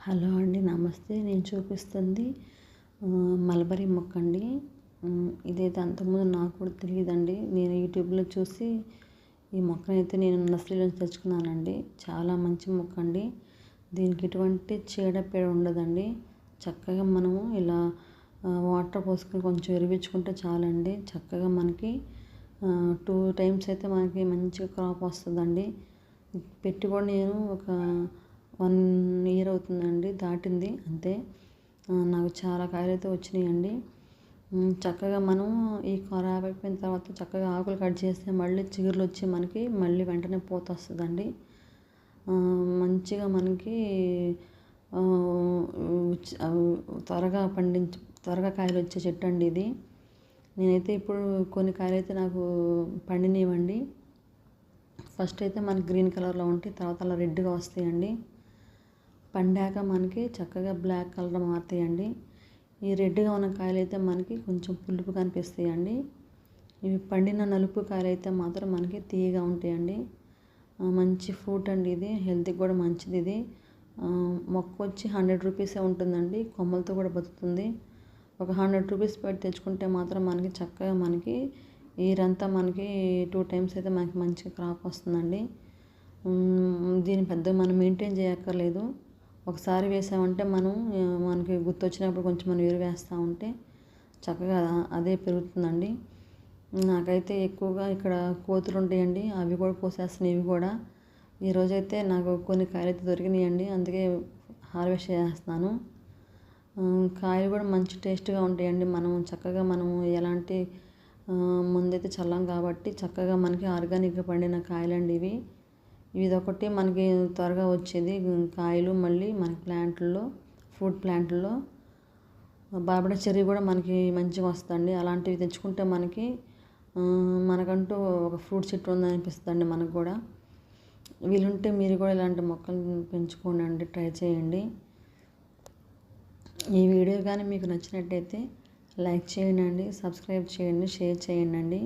Hello అండి, నమస్తే. నేను చూపిస్తుంది మల్బరీ మొక్క అండి. ఇదైతే అంతకుముందు నాకు కూడా తెలియదండి. నేను యూట్యూబ్లో చూసి ఈ మొక్కనైతే నేను నర్సరీలో తెచ్చుకున్నానండి. చాలా మంచి మొక్క అండి. దీనికి ఎటువంటి చీడపీడ ఉండదండి. చక్కగా మనము ఇలా వాటర్ పోసుకొని కొంచెం ఎరిపించుకుంటే చాలండి. చక్కగా మనకి 2 టైమ్స్ అయితే మనకి మంచిగా క్రాప్ వస్తుందండి. పెట్టి కూడా నేను ఒక 1 ఇయర్ అవుతుందండి, దాటింది అంతే. నాకు చాలా కాయలు అయితే వచ్చినాయండి. చక్కగా మనం ఈ ఖరాబ్ అయిపోయిన తర్వాత చక్కగా ఆకులు కట్ చేస్తే మళ్ళీ చిగుర్లు వచ్చి మనకి మళ్ళీ వెంటనే పూత వస్తుందండి. మంచిగా మనకి త్వరగా కాయలు వచ్చే చెట్టు అండి ఇది. నేనైతే ఇప్పుడు కొన్ని కాయలు అయితే నాకు పండినవండి. ఫస్ట్ అయితే మనకి గ్రీన్ కలర్లో ఉంటాయి, తర్వాత అలా రెడ్గా వస్తాయండి. పండాక మనకి చక్కగా బ్లాక్ కలర్ మారుతాయండి. ఈ రెడ్గా ఉన్న కాయలు అయితే మనకి కొంచెం పులుపు కనిపిస్తాయండి. ఇవి పండిన నలుపు కాయలు అయితే మాత్రం మనకి తీయగా ఉంటాయండి. మంచి ఫ్రూట్ అండి ఇది. హెల్త్కి కూడా మంచిది ఇది. మొక్క వచ్చి 100 రూపీసే ఉంటుందండి. కొమ్మలతో కూడా బతుకుతుంది. ఒక 100 రూపీస్ పెట్టి తెచ్చుకుంటే మాత్రం మనకి చక్కగా మనకి ఇయరంతా మనకి 2 టైమ్స్ అయితే మనకి మంచిగా క్రాప్ వస్తుందండి. దీన్ని పెద్దగా మనం మెయింటైన్ చేయక్కర్లేదు. ఒకసారి వేసామంటే మనకి గుర్తొచ్చినప్పుడు కొంచెం మనం ఎరువు వేస్తూ ఉంటే చక్కగా అదే పెరుగుతుందండి. నాకైతే ఎక్కువగా ఇక్కడ కోతులు ఉంటాయండి, అవి కూడా కోసేస్తున్నాయి. ఇవి కూడా ఈరోజైతే నాకు కొన్ని కాయలు అయితే దొరికినాయండి, అందుకే హార్వెస్ట్ చేస్తున్నాను. కాయలు కూడా మంచి టేస్ట్గా ఉంటాయండి. చక్కగా ఎలాంటి ముందైతే చల్లం కాబట్టి చక్కగా మనకి ఆర్గానిక్గా పండిన కాయలండి ఇవి. ఇదొకటి మనకి త్వరగా వచ్చేది కాయలు. మళ్ళీ మనకి ఫ్రూట్ ప్లాంట్లో బార్బడా చెర్రీ కూడా మనకి మంచిగా వస్తుందండి. అలాంటివి తెచ్చుకుంటే మనకంటూ ఒక ఫ్రూట్ చెట్టు ఉందనిపిస్తుందండి మనకు కూడా. వీలుంటే మీరు కూడా ఇలాంటి మొక్కలు పెంచుకోండి, ట్రై చేయండి. ఈ వీడియో కానీ మీకు నచ్చినట్టయితే లైక్ చేయండి, సబ్స్క్రైబ్ చేయండి, షేర్ చేయండి.